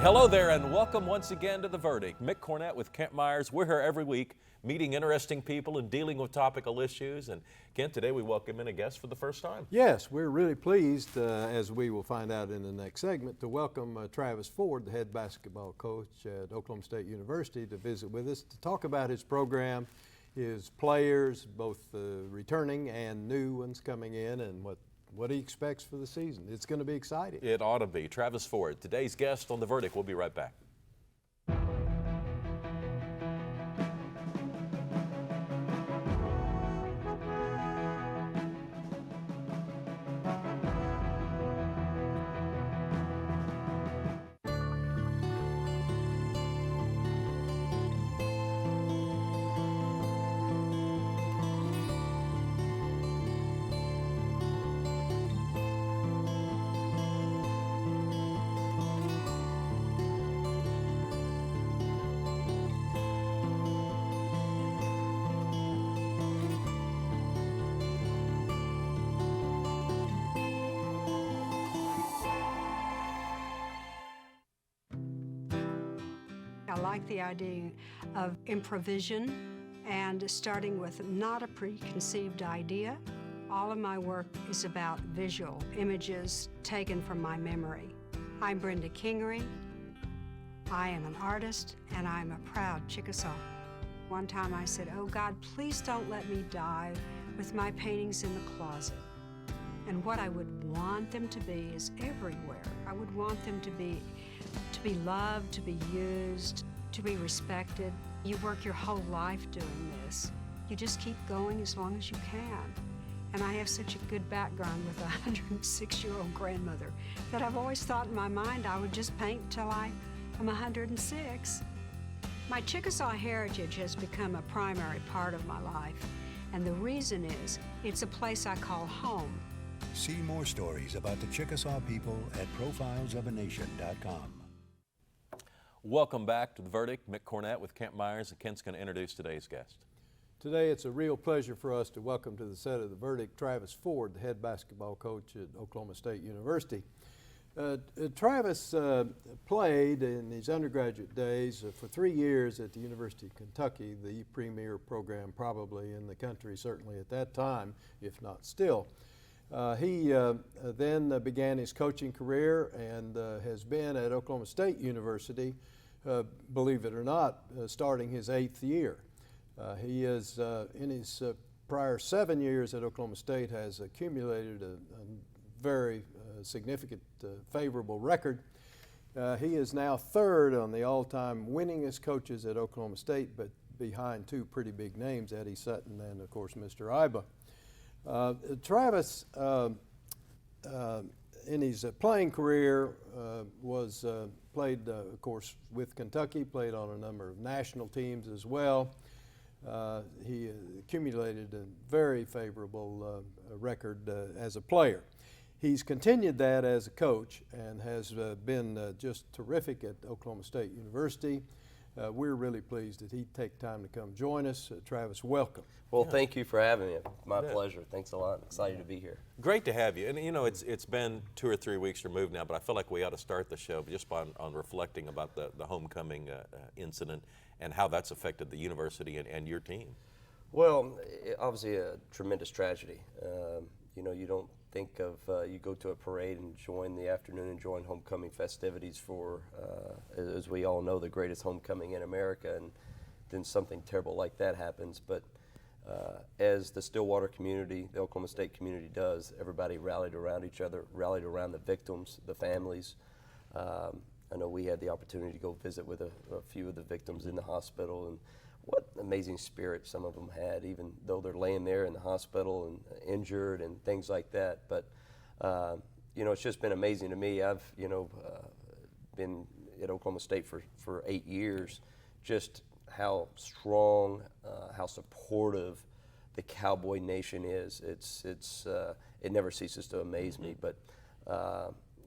Hello there and welcome once again to The Verdict. Mick Cornett with Kent Myers. We're here every week meeting interesting people and dealing with topical issues. And Kent, today we welcome in a guest for the first time. Yes, we're really pleased, as we will find out in the next segment, to welcome Travis Ford, the head basketball coach at Oklahoma State University, to visit with us to talk about his program, his players, both returning and new ones coming in, and what he expects for the season. It's going to be exciting. It ought to be. Travis Ford, today's guest on The Verdict. We'll be right back. I like the idea of improvisation and starting with not a preconceived idea. All of my work is about visual images taken from my memory. I'm Brenda Kingery. I am an artist and I'm a proud Chickasaw. One time I said, "Oh God, please don't let me die with my paintings in the closet." And what I would want them to be is everywhere. I would want them to be loved, to be used, to be respected. You work your whole life doing this. You just keep going as long as you can. And I have such a good background with a 106-year-old grandmother that I've always thought in my mind I would just paint till I'm 106. My Chickasaw heritage has become a primary part of my life. And the reason is, it's a place I call home. See more stories about the Chickasaw people at profilesofenation.com. Welcome back to The Verdict. Mick Cornett with Kent Myers, and Kent's going to introduce today's guest. Today it's a real pleasure for us to welcome to the set of The Verdict Travis Ford, the head basketball coach at Oklahoma State University. Travis played in his undergraduate days for 3 years at the University of Kentucky, the premier program probably in the country, certainly at that time, if not still. He then began his coaching career and has been at Oklahoma State University, believe it or not, starting his 8th year. He is, in his prior 7 years at Oklahoma State, has accumulated a very significant favorable record. He is now third on the all-time winningest coaches at Oklahoma State, but behind two pretty big names, Eddie Sutton and, of course, Mr. Iba. Travis, in his playing career, played, of course, with Kentucky, played on a number of national teams as well. He accumulated a very favorable record as a player. He's continued that as a coach and has been just terrific at Oklahoma State University. We're really pleased that he'd take time to come join us. Travis, welcome. Well, thank you for having me. My pleasure. Thanks a lot. Excited to be here. Great to have you. And you know, it's been 2 or 3 weeks removed now, but I feel like we ought to start the show just on reflecting about the homecoming incident and how that's affected the university and your team. Well, obviously a tremendous tragedy. You know, you don't think of, you go to a parade and join the afternoon and join homecoming festivities for, as we all know, the greatest homecoming in America, and then something terrible like that happens. But as the Stillwater community, the Oklahoma State community does, everybody rallied around each other, rallied around the victims, the families. I know we had the opportunity to go visit with a few of the victims in the hospital, and what amazing spirit some of them had, even though they're laying there in the hospital and injured and things like that. But, you know, it's just been amazing to me. I've, you know, been at Oklahoma State for 8 years, just how strong, how supportive the Cowboy Nation is. It never ceases to amaze me, but,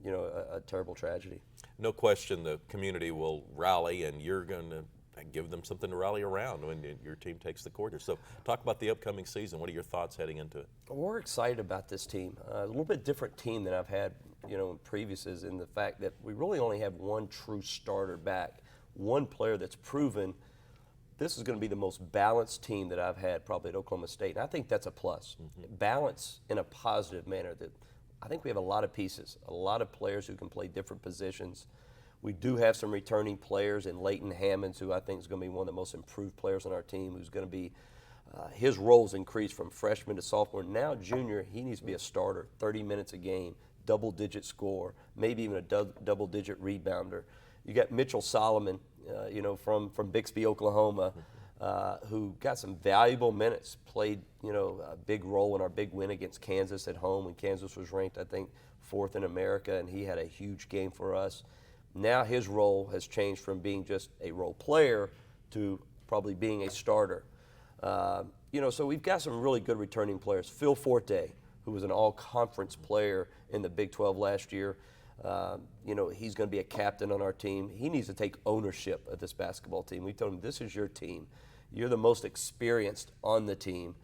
you know, a terrible tragedy. No question the community will rally, and you're going to give them something to rally around when your team takes the court. So talk about the upcoming season. What are your thoughts heading into it? We're excited about this team. A little bit different team than I've had in previous is in the fact that we really only have one true starter back, one player that's proven this is going to be the most balanced team that I've had probably at Oklahoma State. And I think that's a plus. Balance in a positive manner. That I think we have a lot of pieces, a lot of players who can play different positions. We do have some returning players in Leighton Hammonds, who I think is going to be one of the most improved players on our team, who's going to be his roles increased from freshman to sophomore. Now junior, he needs to be a starter, 30 minutes a game, double-digit score, maybe even a double-digit rebounder. You got Mitchell Solomon, from Bixby, Oklahoma, who got some valuable minutes, played, a big role in our big win against Kansas at home when Kansas was ranked, I think, 4th in America, and he had a huge game for us. Now his role has changed from being just a role player to probably being a starter. So we've got some really good returning players. Phil Forte, who was an all-conference player in the Big 12 last year, he's going to be a captain on our team. He needs to take ownership of this basketball team. We told him, this is your team. You're the most experienced on the team.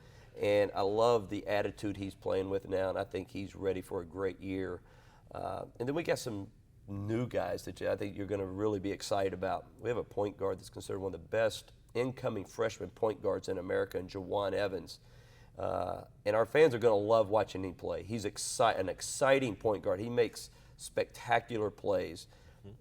And I love the attitude he's playing with now, and I think he's ready for a great year. And then we got some new guys that I think you're going to really be excited about. We have a point guard that's considered one of the best incoming freshman point guards in America, and Juwan Evans. And our fans are going to love watching him play. He's an exciting point guard. He makes spectacular plays.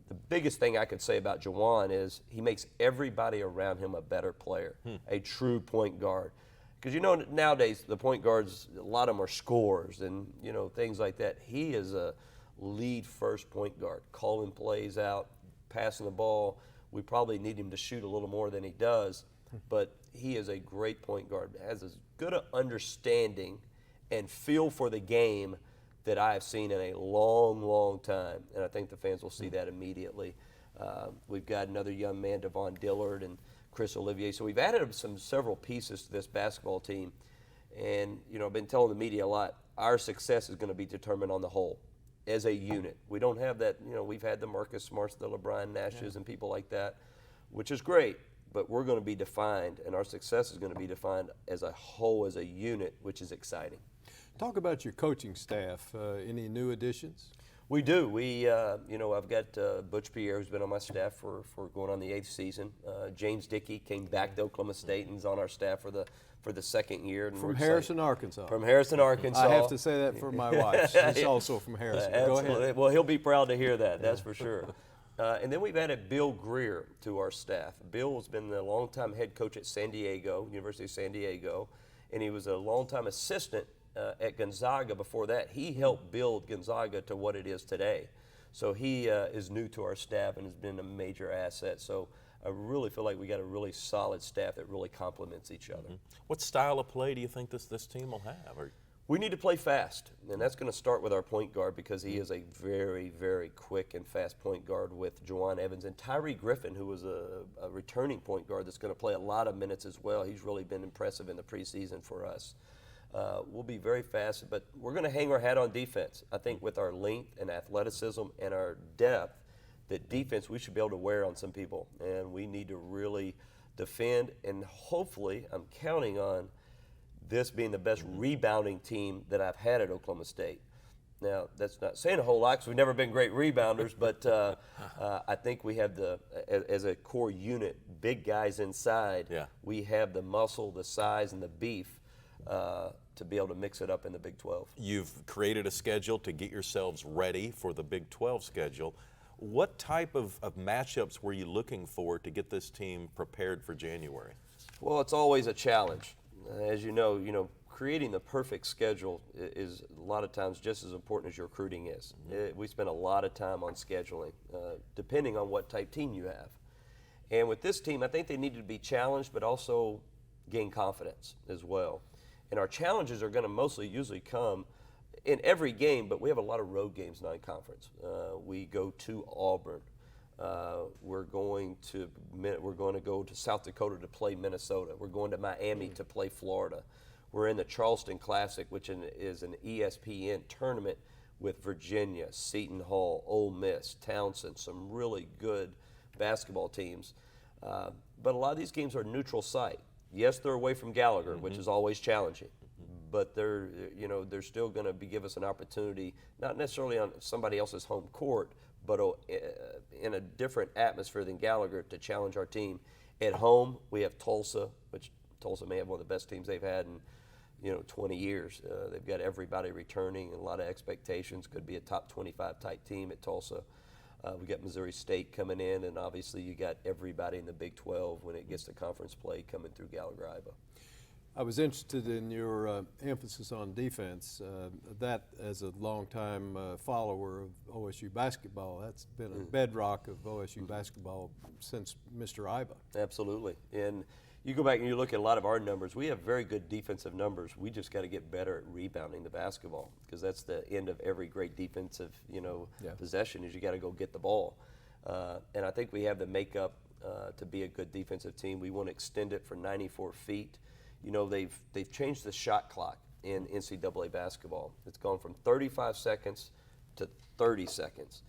The biggest thing I could say about Juwan is he makes everybody around him a better player, a true point guard. Because nowadays the point guards, a lot of them are scorers and things like that. He is a lead first point guard, calling plays out, passing the ball. We probably need him to shoot a little more than he does, but he is a great point guard, has as good an understanding and feel for the game that I have seen in a long, long time, and I think the fans will see that immediately. We've got another young man, Devon Dillard and Chris Olivier, so we've added several pieces to this basketball team, and I've been telling the media a lot, our success is going to be determined on the whole, as a unit. We don't have that, we've had the Marcus Smarts, the LeBron Nashes, and people like that, which is great, but we're going to be defined, and our success is going to be defined as a whole, as a unit, which is exciting. Talk about your coaching staff. Any new additions? We do. I've got Butch Pierre, who's been on my staff for going on the 8th season. James Dickey came back to Oklahoma State and is on our staff for the second year. And from Harrison, Arkansas. From Harrison, Arkansas. I have to say that for my wife. She's also from Harrison. Go ahead. Well, he'll be proud to hear that, that's for sure. And then we've added Bill Greer to our staff. Bill has been the longtime head coach at San Diego, University of San Diego, and he was a longtime assistant at Gonzaga before that. He helped build Gonzaga to what it is today. So he is new to our staff and has been a major asset. So I really feel like we got a really solid staff that really complements each other. What style of play do you think this team will have? We need to play fast, and that's going to start with our point guard because he is a very, very quick and fast point guard with Juwan Evans and Tyree Griffin, who was a returning point guard that's going to play a lot of minutes as well. He's really been impressive in the preseason for us. We'll be very fast, but we're going to hang our hat on defense. I think with our length and athleticism and our depth, that defense we should be able to wear on some people, and we need to really defend, and hopefully I'm counting on this being the best rebounding team that I've had at Oklahoma State. Now, that's not saying a whole lot because we've never been great rebounders, but I think we have as a core unit, big guys inside, we have the muscle, the size, and the beef to be able to mix it up in the Big 12. You've created a schedule to get yourselves ready for the Big 12 schedule. What type of matchups were you looking for to get this team prepared for January? Well, it's always a challenge. As you know, creating the perfect schedule is a lot of times just as important as your recruiting is. We spend a lot of time on scheduling, depending on what type team you have. And with this team, I think they needed to be challenged, but also gain confidence as well. And our challenges are going to usually come in every game, but we have a lot of road games non-conference. We go to Auburn. We're going to go to South Dakota to play Minnesota. We're going to Miami to play Florida. We're in the Charleston Classic, which is an ESPN tournament with Virginia, Seton Hall, Ole Miss, Townsend, some really good basketball teams. But a lot of these games are neutral site. Yes, they're away from Gallagher, which is always challenging. but they're still going to give us an opportunity, not necessarily on somebody else's home court, but in a different atmosphere than Gallagher, to challenge our team. At home, we have Tulsa, which Tulsa may have one of the best teams they've had in 20 years. They've got everybody returning and a lot of expectations. Could be a top 25 type team at Tulsa. We got Missouri State coming in, and obviously you got everybody in the Big 12 when it gets to conference play coming through Gallagher-Iba. I was interested in your emphasis on defense. That, as a longtime follower of OSU basketball, that's been a bedrock of OSU basketball since Mr. Iba. Absolutely. And you go back and you look at a lot of our numbers, we have very good defensive numbers. We just got to get better at rebounding the basketball, because that's the end of every great defensive possession, is you got to go get the ball. And I think we have the makeup to be a good defensive team. We want to extend it for 94 feet. They've changed the shot clock in NCAA basketball. It's gone from 35 seconds to 30 seconds.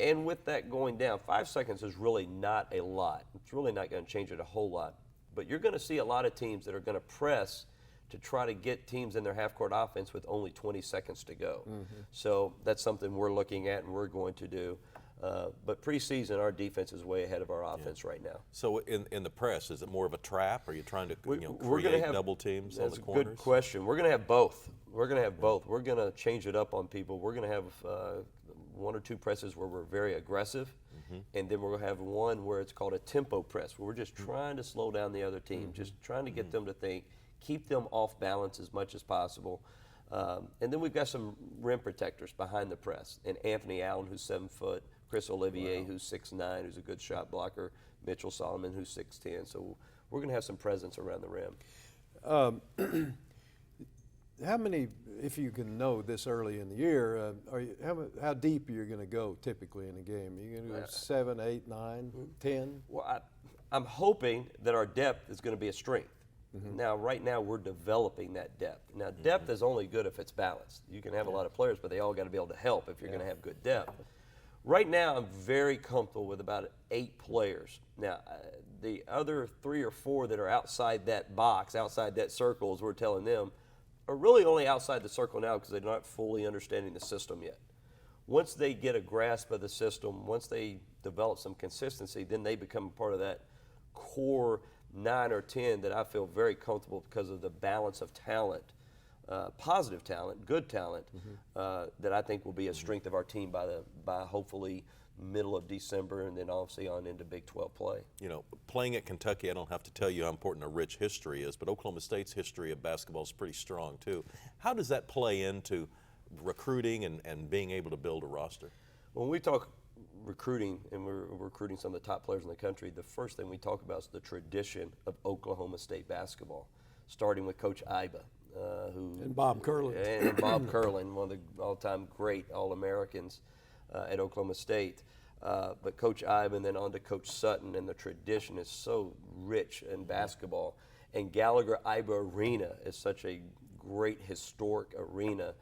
And with that going down, 5 seconds is really not a lot. It's really not going to change it a whole lot. But you're going to see a lot of teams that are going to press to try to get teams in their half-court offense with only 20 seconds to go. So that's something we're looking at and we're going to do. But preseason, our defense is way ahead of our offense right now. So in the press, is it more of a trap? Are you trying to we're create gonna have, double teams on the corners? That's a good question. We're going to have both. We're going to have both. We're going to change it up on people. We're going to have one or two presses where we're very aggressive, and then we're going to have one where it's called a tempo press, where we're just trying to slow down the other team, just trying to get them to think, keep them off balance as much as possible. And then we've got some rim protectors behind the press, and Anthony Allen, who's 7 foot, Chris Olivier, who's 6'9", who's a good shot blocker, Mitchell Solomon, who's 6'10". So we're going to have some presence around the rim. How many, if you can know this early in the year, how deep are you going to go typically in a game? Are you going to go 7, 8, 9, 10? Well, I'm hoping that our depth is going to be a strength. Now, right now, we're developing that depth. Now, depth is only good if it's balanced. You can have a lot of players, but they all got to be able to help if you're going to have good depth. Right now, I'm very comfortable with about 8 players. Now, the other 3 or 4 that are outside that box, outside that circle, as we're telling them, are really only outside the circle now because they're not fully understanding the system yet. Once they get a grasp of the system, once they develop some consistency, then they become part of that core 9 or 10 that I feel very comfortable because of the balance of talent, positive talent, good talent, that I think will be a strength of our team by hopefully middle of December, and then obviously on into Big 12 play. Playing at Kentucky, I don't have to tell you how important a rich history is, but Oklahoma State's history of basketball is pretty strong too. How does that play into recruiting and being able to build a roster? When we talk recruiting, and we're recruiting some of the top players in the country, the first thing we talk about is the tradition of Oklahoma State basketball, starting with Coach Iba. And Bob Curlin. And Bob Curlin, one of the all-time great All-Americans at Oklahoma State. But Coach Iba, and then on to Coach Sutton, and the tradition is so rich in basketball. And Gallagher-Iba Arena is such a great historic arena.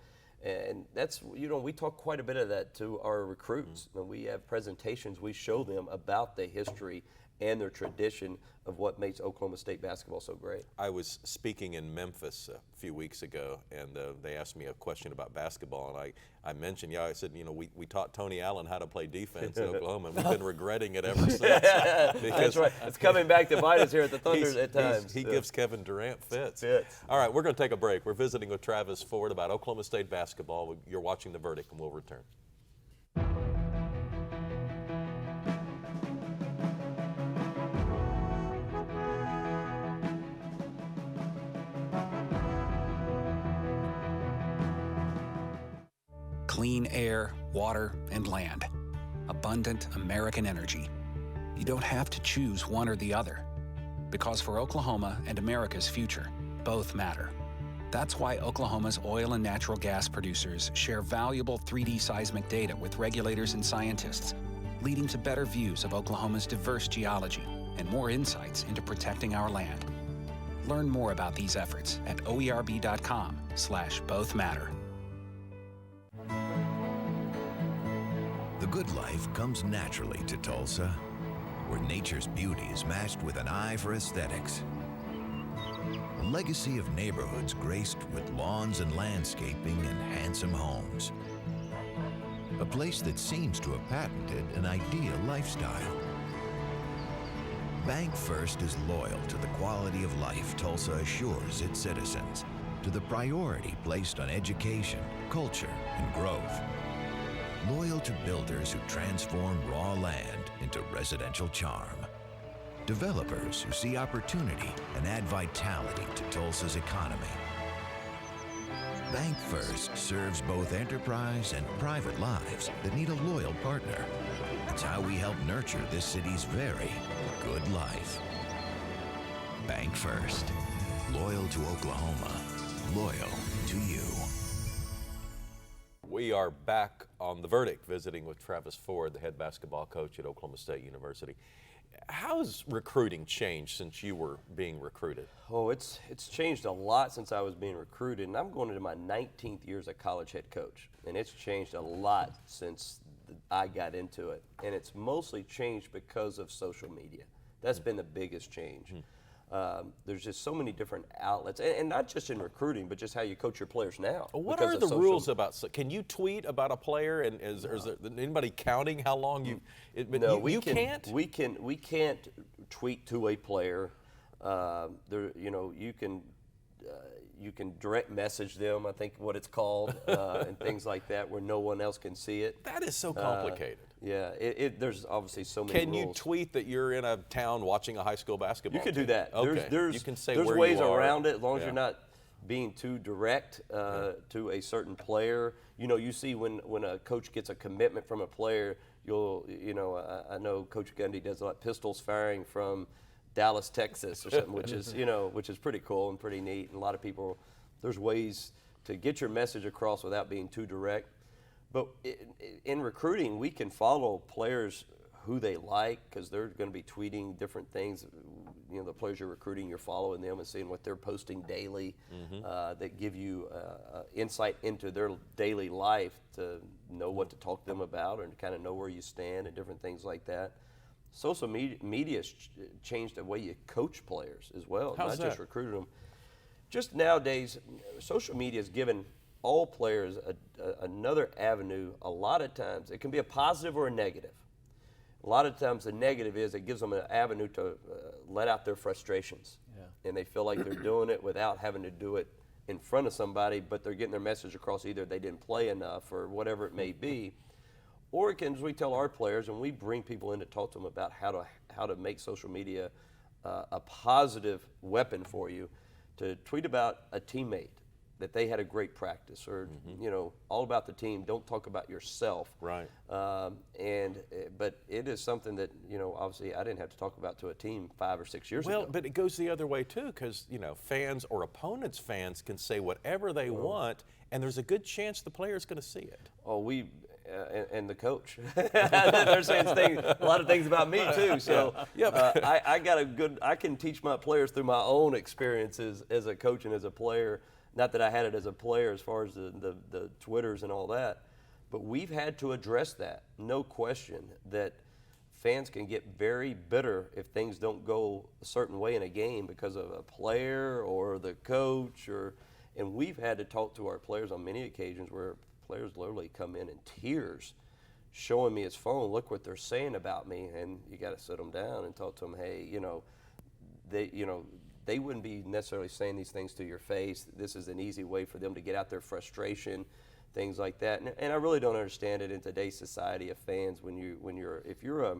And that's, we talk quite a bit of that to our recruits. When we have presentations, we show them about the history and their tradition of what makes Oklahoma State basketball so great. I was speaking in Memphis a few weeks ago, and they asked me a question about basketball, and I mentioned, I said, we taught Tony Allen how to play defense in Oklahoma, and we've been regretting it ever since. That's right. It's coming back to bite us here at the Thunder at times. He gives Kevin Durant fits. All right, we're going to take a break. We're visiting with Travis Ford about Oklahoma State basketball. You're watching The Verdict, and we'll return. Clean air, water, and land. Abundant American energy. You don't have to choose one or the other. Because for Oklahoma and America's future, both matter. That's why Oklahoma's oil and natural gas producers share valuable 3D seismic data with regulators and scientists, leading to better views of Oklahoma's diverse geology and more insights into protecting our land. Learn more about these efforts at oerb.com/bothmatter. The good life comes naturally to Tulsa, where nature's beauty is matched with an eye for aesthetics. A legacy of neighborhoods graced with lawns and landscaping and handsome homes. A place that seems to have patented an ideal lifestyle. Bank First is loyal to the quality of life Tulsa assures its citizens, to the priority placed on education, culture, and growth. Loyal to builders who transform raw land into residential charm. Developers who see opportunity and add vitality to Tulsa's economy. Bank First serves both enterprise and private lives that need a loyal partner. It's how we help nurture this city's very good life. Bank First. Loyal to Oklahoma. Loyal to you. We are back on The Verdict, visiting with Travis Ford, the head basketball coach at Oklahoma State University. How has recruiting changed since you were being recruited? Oh, it's changed a lot since I was being recruited, and I'm going into my 19th year as a college head coach, and it's changed a lot since I got into it, and it's mostly changed because of social media. That's been the biggest change. There's just so many different outlets, and not just in recruiting, but just how you coach your players now. What are the rules about? Can you tweet about a player, and is there anybody counting how long you? No, you can't. We can't tweet to a player. You can direct message them, I think what it's called, and things like that, where no one else can see it. That is so complicated. Yeah, there's obviously so many Can rules. you tweet that you're in a town watching a high school basketball You can team? do that. Okay. There's you can say there's where ways you are. around it, as long as Yeah. you're not being too direct to a certain player. You see when a coach gets a commitment from a player, I know Coach Gundy does a lot of pistols firing from Dallas, Texas, or something, which is pretty cool and pretty neat. And a lot of people, there's ways to get your message across without being too direct. But in recruiting, we can follow players who they like, because they're going to be tweeting different things. The players you're recruiting, you're following them and seeing what they're posting daily, that give you insight into their daily life to know what to talk to them about, and to kind of know where you stand and different things like that. Social media's changed the way you coach players as well, How's not just that? recruiting them. Just nowadays, social media has given all players another avenue. A lot of times, it can be a positive or a negative. A lot of times the negative is it gives them an avenue to let out their frustrations. Yeah. And they feel like they're doing it without having to do it in front of somebody, but they're getting their message across. Either they didn't play enough or whatever it may be. Or it can, as we tell our players, and we bring people in to talk to them about how to make social media a positive weapon for you, to tweet about a teammate, that they had a great practice, or all about the team. Don't talk about yourself. Right. But it is something that obviously I didn't have to talk about to a team 5 or 6 years ago. Well, but it goes the other way too, because fans or opponents' fans can say whatever they want, and there's a good chance the player's going to see it. Oh, and the coach. They're saying a lot of things about me too. So I can teach my players through my own experiences as a coach and as a player. Not that I had it as a player as far as the Twitters and all that, but we've had to address that. No question that fans can get very bitter if things don't go a certain way in a game because of a player or the coach, and we've had to talk to our players on many occasions where players literally come in tears, showing me his phone, look what they're saying about me, and you got to sit them down and talk to them. Hey, they wouldn't be necessarily saying these things to your face. This is an easy way for them to get out their frustration, things like that. And I really don't understand it in today's society of fans. If you're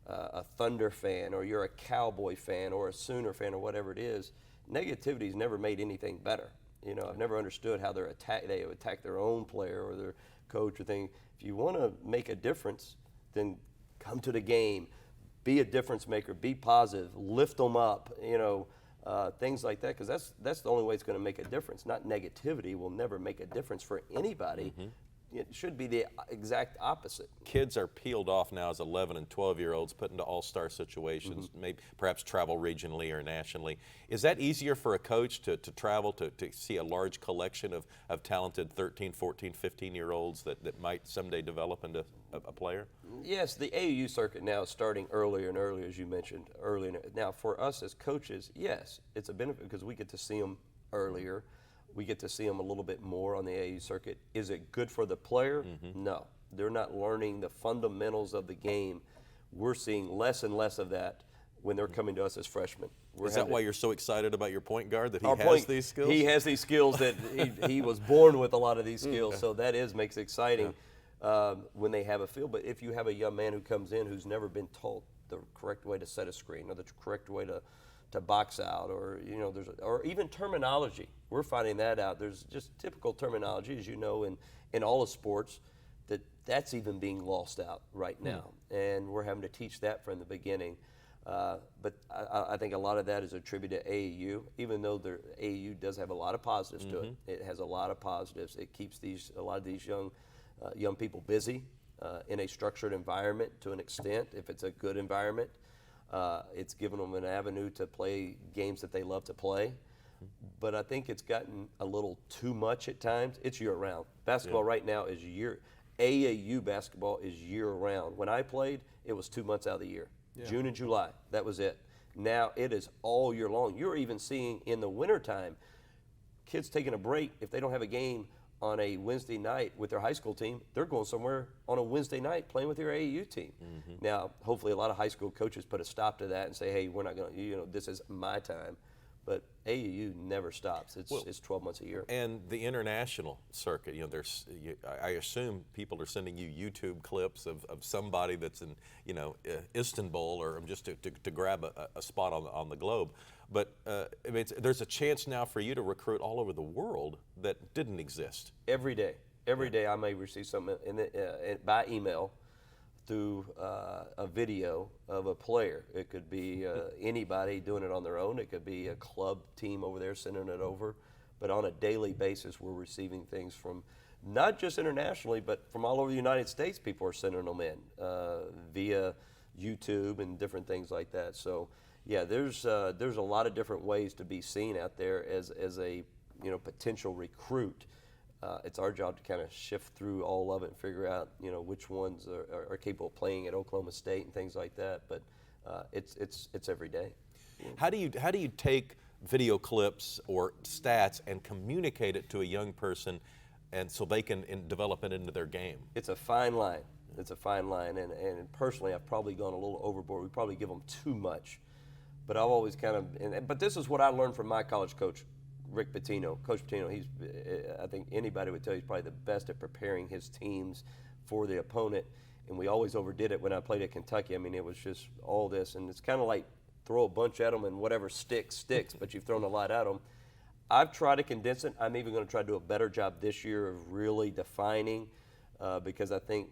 a Thunder fan, or you're a Cowboy fan, or a Sooner fan, or whatever it is, negativity's never made anything better. I've never understood how they attack their own player or their coach or thing. If you want to make a difference, then come to the game, be a difference maker, be positive, lift them up, things like that, because that's the only way it's going to make a difference. Not negativity will never make a difference for anybody. it should be the exact opposite. Kids are peeled off now as 11 and 12-year-olds, put into all-star situations, maybe perhaps travel regionally or nationally. Is that easier for a coach to travel to see a large collection of talented 13, 14, 15-year-olds that might someday develop into a player? Yes, the AAU circuit now is starting earlier and earlier, as you mentioned earlier. Now, for us as coaches, yes, it's a benefit because we get to see them earlier. We get to see them a little bit more on the AAU circuit. Is it good for the player? No. They're not learning the fundamentals of the game. We're seeing less and less of that when they're coming to us as freshmen. Is that why you're so excited about your point guard, that he Our has point- these skills? He has these skills that he was born with a lot of these skills, so that makes it exciting when they have a feel. But if you have a young man who comes in who's never been taught the correct way to set a screen or the correct way to box out, or or even terminology, we're finding that out. There's just typical terminology, as you know, in all of sports, that's even being lost out right now, and we're having to teach that from the beginning. But I think a lot of that is attributed to AAU, even though the AAU does have a lot of positives to it. It has a lot of positives. It keeps a lot of these young people busy in a structured environment to an extent, if it's a good environment. It's given them an avenue to play games that they love to play. But I think it's gotten a little too much at times. It's year-round. Basketball right now is AAU basketball is year-round. When I played, it was 2 months out of the year. June and July, that was it. Now it is all year long. You're even seeing in the wintertime, kids taking a break. If they don't have a game on a Wednesday night with their high school team, they're going somewhere on a Wednesday night playing with their AAU team. Now, hopefully a lot of high school coaches put a stop to that and say, hey, we're not going to, this is my time. But AAU never stops. It's 12 months a year. And the international circuit, I assume people are sending you YouTube clips of somebody that's in, Istanbul, or just to grab a spot on the globe. But there's a chance now for you to recruit all over the world that didn't exist. Every day. Every day I may receive something by email through a video of a player. It could be anybody doing it on their own. It could be a club team over there sending it over. But on a daily basis, we're receiving things from not just internationally, but from all over the United States. People are sending them in via YouTube and different things like that. So, yeah, there's a lot of different ways to be seen out there as a potential recruit. It's our job to kind of shift through all of it and figure out, which ones are capable of playing at Oklahoma State and things like that. But it's every day. How do you take video clips or stats and communicate it to a young person, and so they can develop it into their game? It's a fine line. It's a fine line, and personally, I've probably gone a little overboard. We probably give them too much. But I've always but this is what I learned from my college coach, Rick Pitino. Coach Pitino, I think anybody would tell you he's probably the best at preparing his teams for the opponent, and we always overdid it when I played at Kentucky. I mean, it was just all this, and it's kind of like throw a bunch at them and whatever sticks, but you've thrown a lot at them. I've tried to condense it. I'm even going to try to do a better job this year of really defining, because I think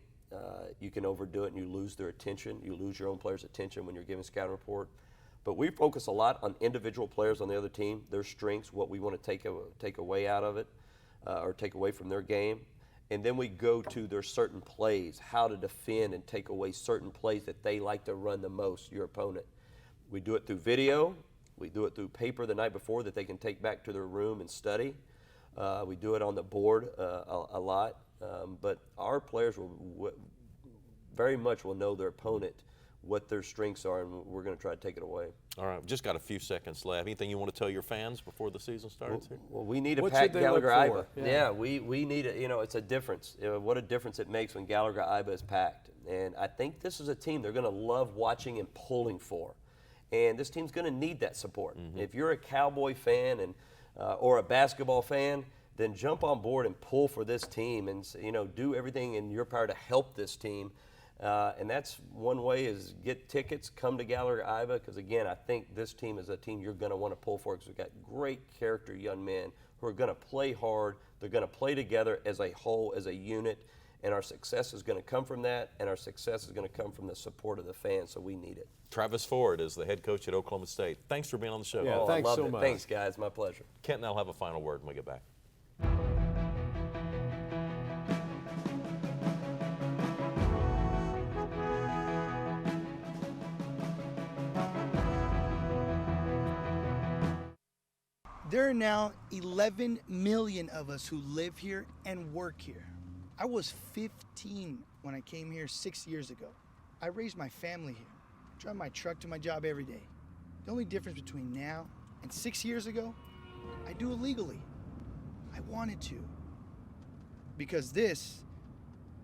you can overdo it and you lose their attention. You lose your own players' attention when you're giving a scouting report. But we focus a lot on individual players on the other team, their strengths, what we want to take away out of it, or take away from their game. And then we go to their certain plays, how to defend and take away certain plays that they like to run the most, your opponent. We do it through video. We do it through paper the night before that they can take back to their room and study. We do it on the board a lot. But our players very much will know their opponent, what their strengths are, and we're going to try to take it away. All right, we've just got a few seconds left. Anything you want to tell your fans before the season starts here? Well, we need to What pack should they look Gallagher-Iba. for? Yeah, we need it. It's a difference. What a difference it makes when Gallagher-Iba is packed. And I think this is a team they're going to love watching and pulling for. And this team's going to need that support. If you're a Cowboy fan and or a basketball fan, then jump on board and pull for this team, and do everything in your power to help this team. And that's one way, is get tickets, come to Gallagher-Iba, because again, I think this team is a team you're going to want to pull for, because we've got great character young men who are going to play hard. They're going to play together as a whole, as a unit, and our success is going to come from that, and our success is going to come from the support of the fans, so we need it. Travis Ford is the head coach at Oklahoma State. Thanks for being on the show. Yeah, I thanks loved so it. much. Thanks, guys. My pleasure. Kent and I'll have a final word when we get back. There are now 11 million of us who live here and work here. I was 15 when I came here 6 years ago. I raised my family here, drive my truck to my job every day. The only difference between now and 6 years ago, I do it legally. I wanted to. Because this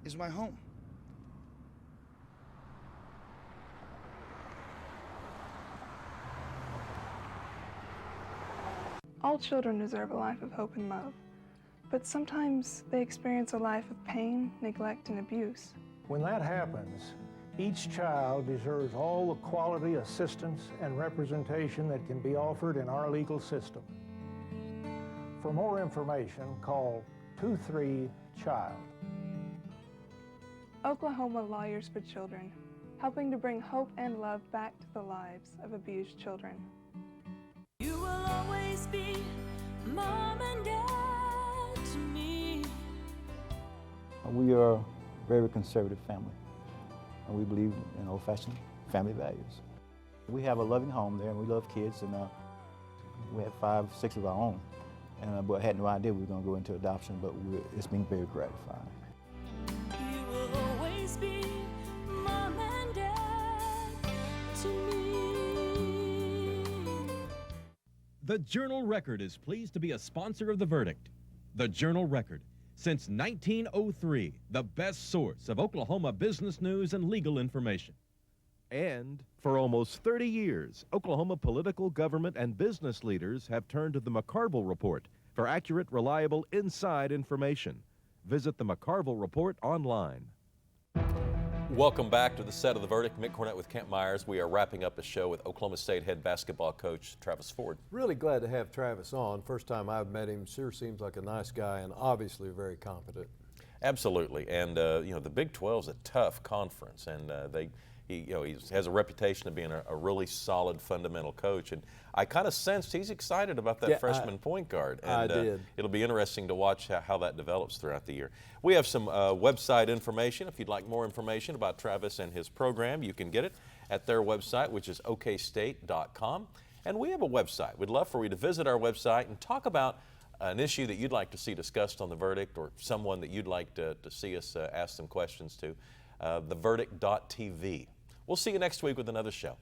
is my home. All children deserve a life of hope and love, but sometimes they experience a life of pain, neglect, and abuse. When that happens, each child deserves all the quality assistance and representation that can be offered in our legal system. For more information, call 23-CHILD. Oklahoma Lawyers for Children, helping to bring hope and love back to the lives of abused children. You will always be mom and dad to me. We are a very conservative family, and we believe in old-fashioned family values. We have a loving home there, and we love kids, and we have 5, 6 of our own. And but I had no idea we were going to go into adoption, but it's been very gratifying. You will always be mom and dad to me. The Journal-Record is pleased to be a sponsor of The Verdict. The Journal-Record, since 1903, the best source of Oklahoma business news and legal information. And for almost 30 years, Oklahoma political, government, and business leaders have turned to the McCarville Report for accurate, reliable, inside information. Visit the McCarville Report online. Welcome back to the set of The Verdict. Mick Cornett with Kent Myers. We are wrapping up the show with Oklahoma State head basketball coach Travis Ford. Really glad to have Travis on. First time I've met him, sure seems like a nice guy and obviously very competent. Absolutely, and you know, the Big 12 is a tough conference, and he has a reputation of being a really solid fundamental coach, and I kind of sensed he's excited about that freshman point guard. And, I did. It'll be interesting to watch how that develops throughout the year. We have some website information. If you'd like more information about Travis and his program, you can get it at their website, which is okstate.com. And we have a website. We'd love for you to visit our website and talk about an issue that you'd like to see discussed on The Verdict, or someone that you'd like to see us ask some questions to. Theverdict.tv. We'll see you next week with another show.